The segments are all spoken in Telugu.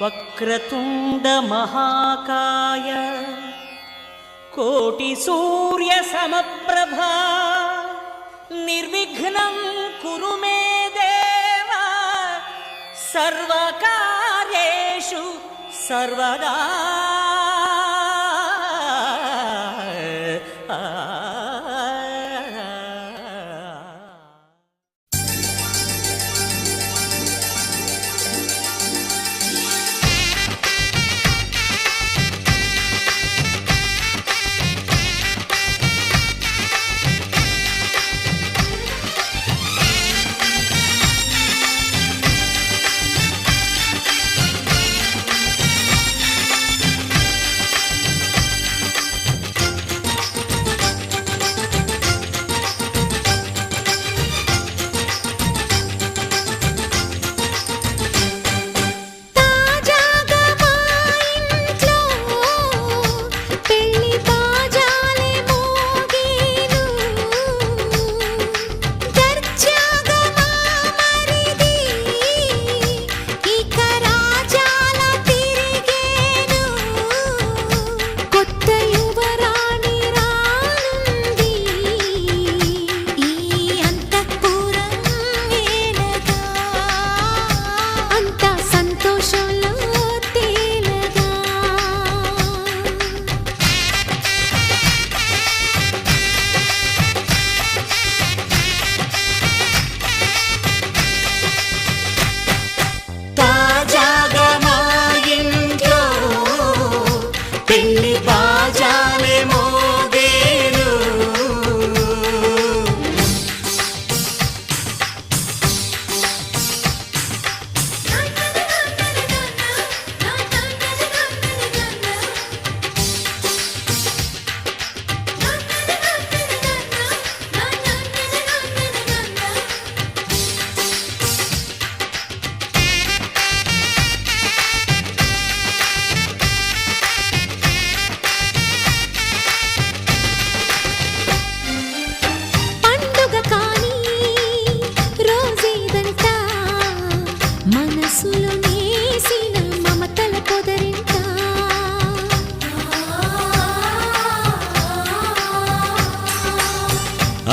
వక్రతుండ మహాకాయ కోటి సూర్య సమప్రభా నిర్విఘ్నం కురు మే దేవ సర్వకార్యేషు సర్వదా.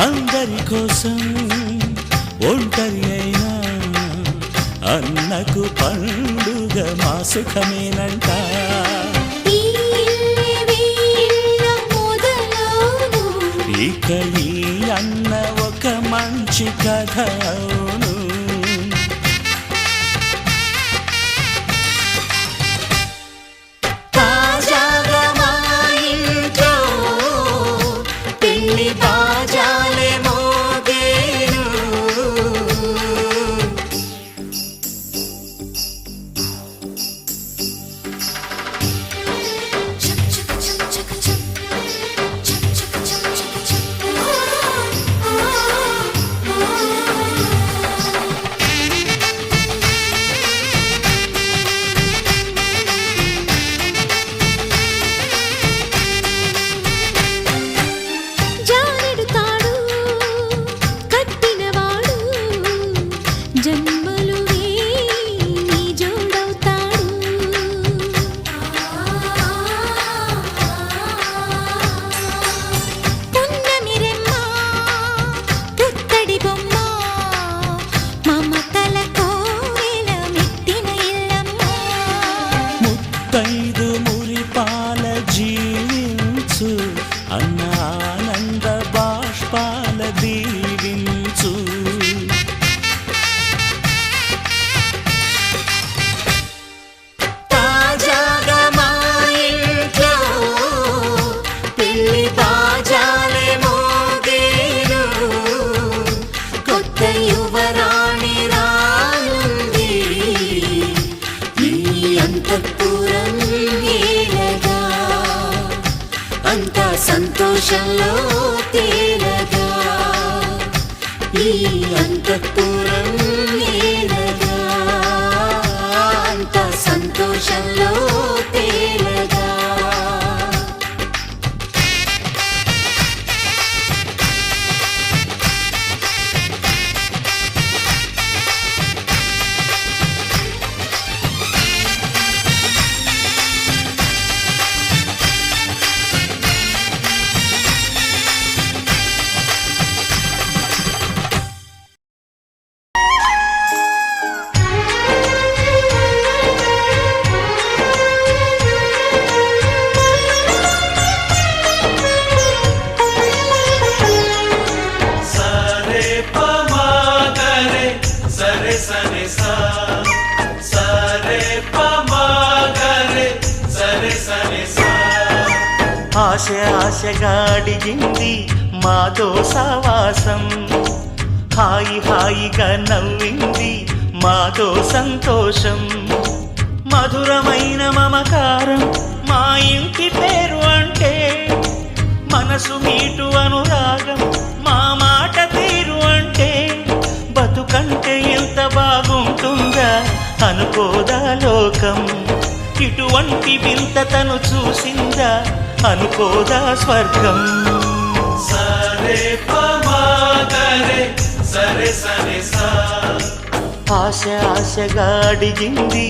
అందరి కోసం ఒంటరి అయినా అన్నకు పండుగ మా సుఖమేనంట. ఇక ఈ అన్న ఒక మంచి కథ అవును. అన్నానంద బాష్పాల దీవించు. తాజాగా మా ఇంట్లో పెళ్లి బాజాలే మోగేను. కొత్త యువరాణి రానుంది ఈ అంతఃపురం ఏలగా. అంతా సంతోషంలో తేలగా ఈ అంతఃపురం ఏలగా. అంతా సంతోషంలో తేలగా. ఆశగా అడిగింది మాతో సావాసం, హాయిగా నవ్వింది మాతో సంతోషం, మధురమైన మమకారం మా ఇంటి పేరు అంటే, మనసు మీటు అనురాగం మా మాట తీరు అంటే, బతుకంటే ఎంత బాగుంటుందా అనుకోదా లోకం, ఇటువంటి వింత తను చూసిందా అనుకోదా స్వర్గం. సరే పమాగరే సరే సరే సా, ఆశగా అడిగింది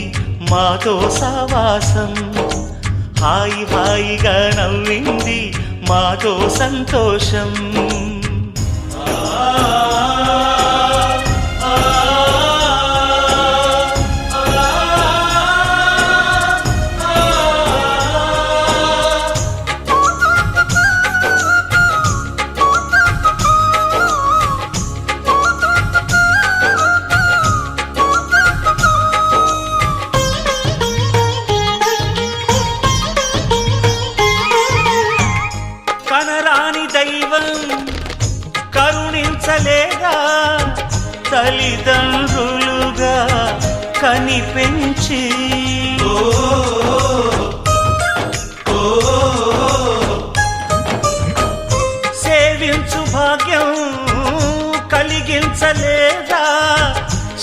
మాతో సావాసం, హాయిగా నవ్వింది మాతో సంతోషం. కనరాని దైవం కరుణించలేదా, తల్లిదండ్రులుగా కనిపెంచి, సేవించు భాగ్యం కలిగించలేదా,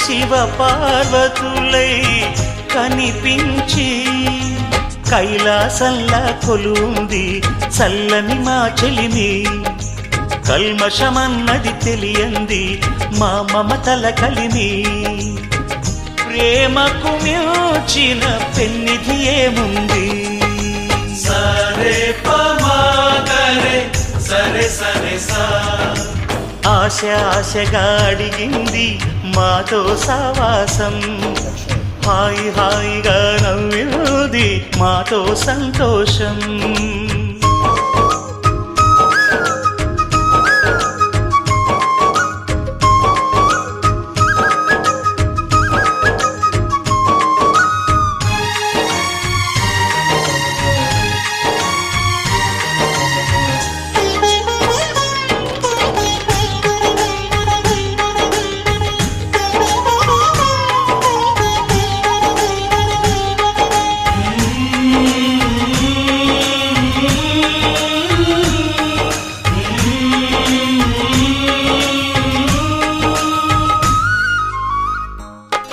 శివ పార్వతులై కనిపించి, కైలాసంలా కొలుంది చల్లని మా చెలిమి, కల్మషమన్నది తెలియంది మా మమతల కలిమి, ప్రేమకు మించిన పెన్నిధి ఏముంది. సరే పమాగరే సరే సరే సా, ఆశగా అడిగింది మాతో సావాసం, హాయిగా నవ్వింది మాతో సంతోషం.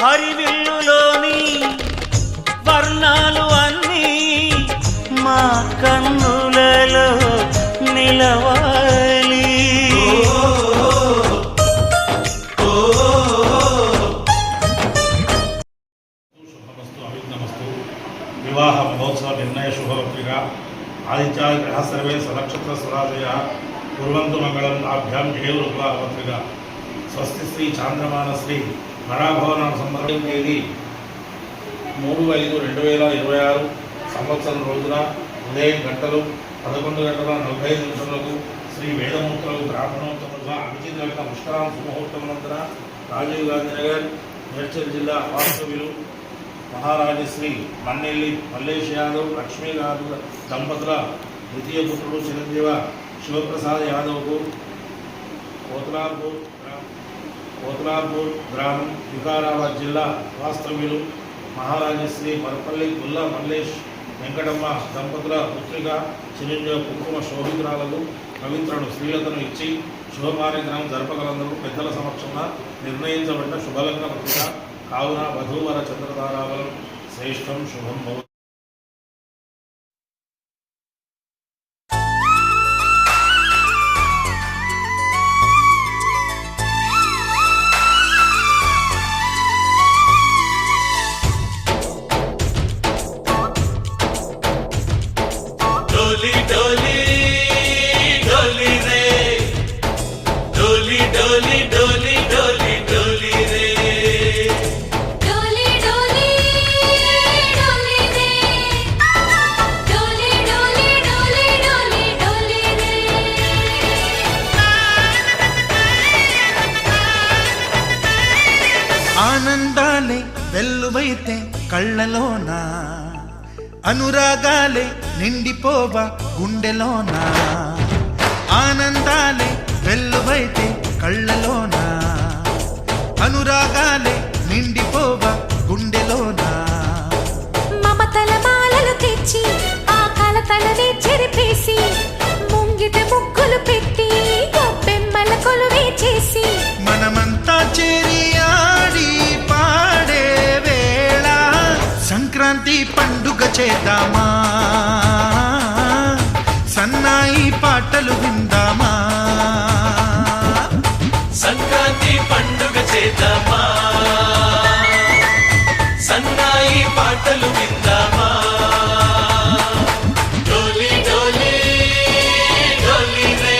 హరివిల్లులోని వర్ణాలు అన్నీ మా కన్నులలో నిలవాలి, వివాహ మహోత్సవ నిర్ణయ శుభపత్రిక ఆదిత్యాది గ్రహ సర్వే సనక్షత్ర స్వరాజయ కుర్వంతు మంగళం ఆభ్యాం జయవృత్వాల పత్రిక. స్వస్తి శ్రీ చాంద్రమాన శ్రీ నరాభవన సంవత్సరం తేదీ 3/5/2026 సంవత్సరం రోజున ఉదయం గంటలు 11:45 శ్రీ వేదమూర్తులకు బ్రాహ్మణోత్తములుగా అభిజిత్ లగ్న పుష్కరాం సుముహూర్తమునందున రాజీవ్ గాంధీ నగర్ మేడ్చల్ జిల్లా వాస్తవ్యులు మహారాజశ్రీ మన్నెల్లి మల్లేష్ యాదవ్ లక్ష్మీ యాదవ్ దంపతుల ద్వితీయ పుత్రుడు చిరంజీవ శివప్రసాద్ యాదవ్కు కోతులాపూర్ గ్రామం వికారాబాద్ జిల్లా వాస్తవ్యులు మహారాజశ్రీ మరపల్లి గుల్లా మల్లేష్ వెంకటమ్మ దంపతుల పుత్రిక చిరంజీవ కుంకుమ శోభితురాలకు పవిత్రను స్త్రీలతను ఇచ్చి శుభకార్యక్రమం జరపగలందరూ పెద్దల సమక్షంలో నిర్ణయించబడిన శుభలగ్న పత్రిక కావున వధూవర చంద్రతారాబలం శ్రేష్టం శుభం భవతి. डोली डोली डोली रे, डोली डोली डोली डोली डोली रे, डोली डोली डोली रे, डोली डोली डोली डोली डोली रे. ఆనందాలే వెల్లువైతే కళ్ళలోన అనురాగాలే నిండిపోవా గుండెలోన, ఆనందాలే వెల్లువైతే కళ్ళలోన, అనురాగాలే నిండిపోవా గుండెలోన. మమతల మాలలు తెచ్చి ఆ కలతలనే చెరిపేసి ముంగిట ముగ్గులు పెట్టి గొప్పెమ్మల కొలువే చేసి మనమంతా చేరి ఆడి పాడే వేళ సంక్రాంతి పండుగ చేద్దామా, సన్నాయి పాటలు విందామా. సంక్రాంతి పండుగ చేద్దామా, సన్నాయి పాటలు విందామా. డోలి డోలి డోలి రే,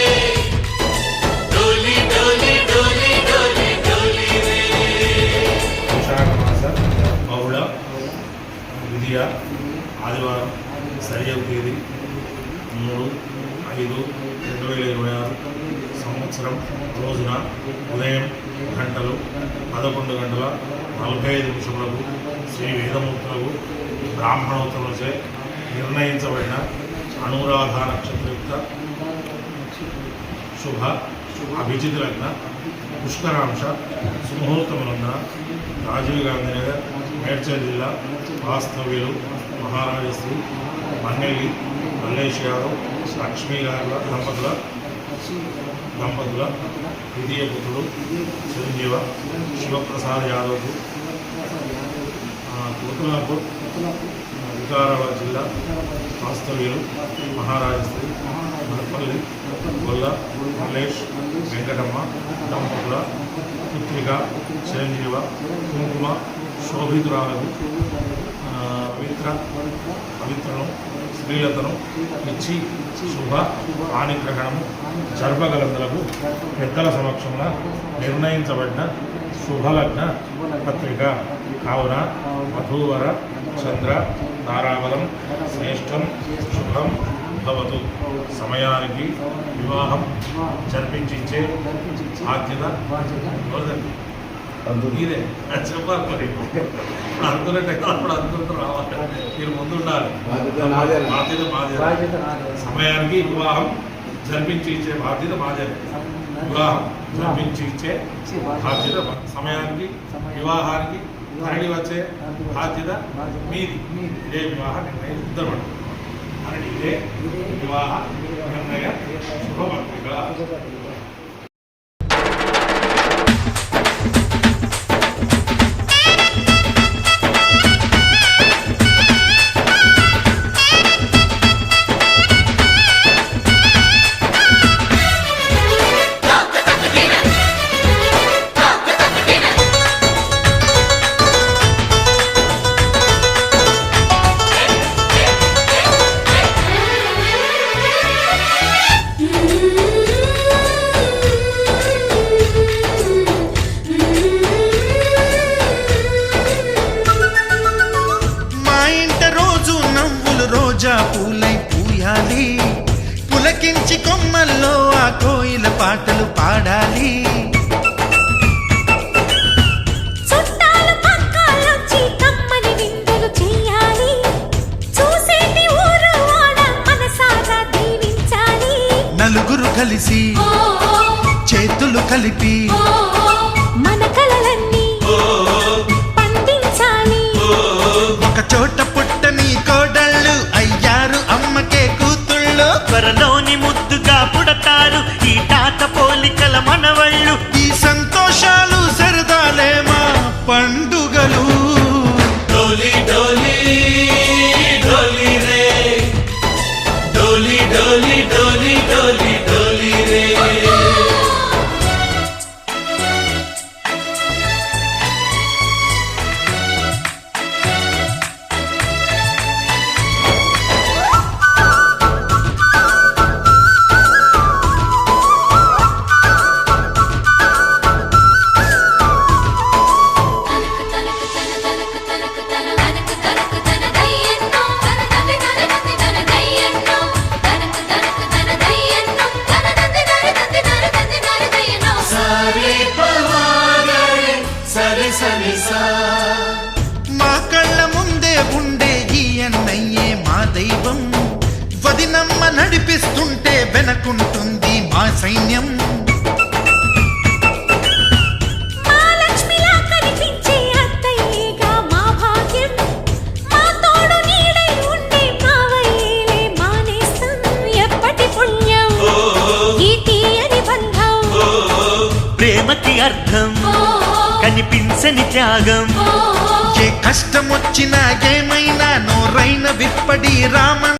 డోలి డోలి డోలి డోలి డోలి రే. విశాఖ మాస బహుళ ద్వితీయ ఆదివారం సరియగు తేదీ 3/5/2026 సంవత్సరం రోజున ఉదయం గంటలు 11:45 శ్రీ వేదమూర్తులకు బ్రాహ్మణోత్తములచే నిర్ణయించబడిన అనురాధ నక్షత్రయుక్త శుభ అభిజిత్ లగ్న పుష్కరాంశ సుముహూర్తములందున రాజీవ్ గాంధీ నగర్ మేడ్చల్ జిల్లా వాస్తవ్యులు మహారాజశ్రీ మన్నెల్లి మల్లేష్ యాదవ్ లక్ష్మీ గారుల దంపతుల ద్వితీయ పుత్రుడు చిరంజీవ శివప్రసాద్ యాదవ్కు కుతులాపూర్ వికారాబాద్ జిల్లా వాస్తవ్యులు మహారాజశ్రీ మదపల్లి గొల్ల మల్లేష్ వెంకటమ్మ దంపతుల పుత్రిక చిరంజీవ కుంకుమ శోభితురాలకు పవిత్రను స్త్రీలతను ఇచ్చి శుభ పాణిగ్రహణము జరపగలందులకు పెద్దల సమక్షంలో నిర్ణయించబడిన శుభలగ్న పత్రిక కావున వధూవర చంద్ర తారాబలం శ్రేష్టం శుభం భవతు. సమయానికి వివాహం జరిపించే బాధ్యత మీరే చెప్పాలి. మరి అనుకున్నట్టే అప్పుడు అనుకుంటూ రావాలి, మీరు ముందు ఉండాలి. బాధ్యత మాదే. సమయానికి వివాహం జరిపించి ఇచ్చే బాధ్యత మాదే. వివాహం జరిపించి ఇచ్చే బాధ్యత సమయానికి వివాహానికి తరలి వచ్చే బాధ్యత మీది. ఇదే వివాహ నిర్ణయం సిద్ధపడు అని ఇదే వివాహ నిర్ణయ శుభపత్రిక. పూలై పూయాలి, పులకించి కొమ్మల్లో ఆ కోయిల పాటలు పాడాలి. చుట్టాలు పక్కాలొచ్చి కమ్మని విందులు చేయాలి, చూసేటి ఊరు వాడ మనసారా దీవించాలి. నలుగురు కలిసి చేతులు కలిపి మన కలలన్నీ పండించాలి. ఒక చోట పుట్టని కోడళ్ళు అయ్యారు అమ్మకే కూతుళ్ళు, త్వరలోని ముద్దుగా పుడతారు ఈ తాత పోలికల మనవళ్ళు. ఈ సంతోషాలు సరదాలే మా పండుగలు. డోలి డోలి డోలి రే, డోలి డోలి డోలి డోలి డోలి రే. మా కళ్ళ ముందే ఉండే ఈ అన్నయ్యే వదినమ్మ నడిపిస్తుంటే వెనకుంటుంది మా సైన్యం. మా లక్ష్మిలా కనిపించే అత్తయ్యేగా మా భాగ్యం. మా తోడు నీడై ఉండే మావయ్యేలే మానేస్తం. ఎప్పటి పుణ్యం ఈ తీయని బంధం. ప్రేమకి అర్థం కనిపించని త్యాగం. ఏ కష్టమొచ్చినా ఏమైనా నోరైన విప్పడి రామ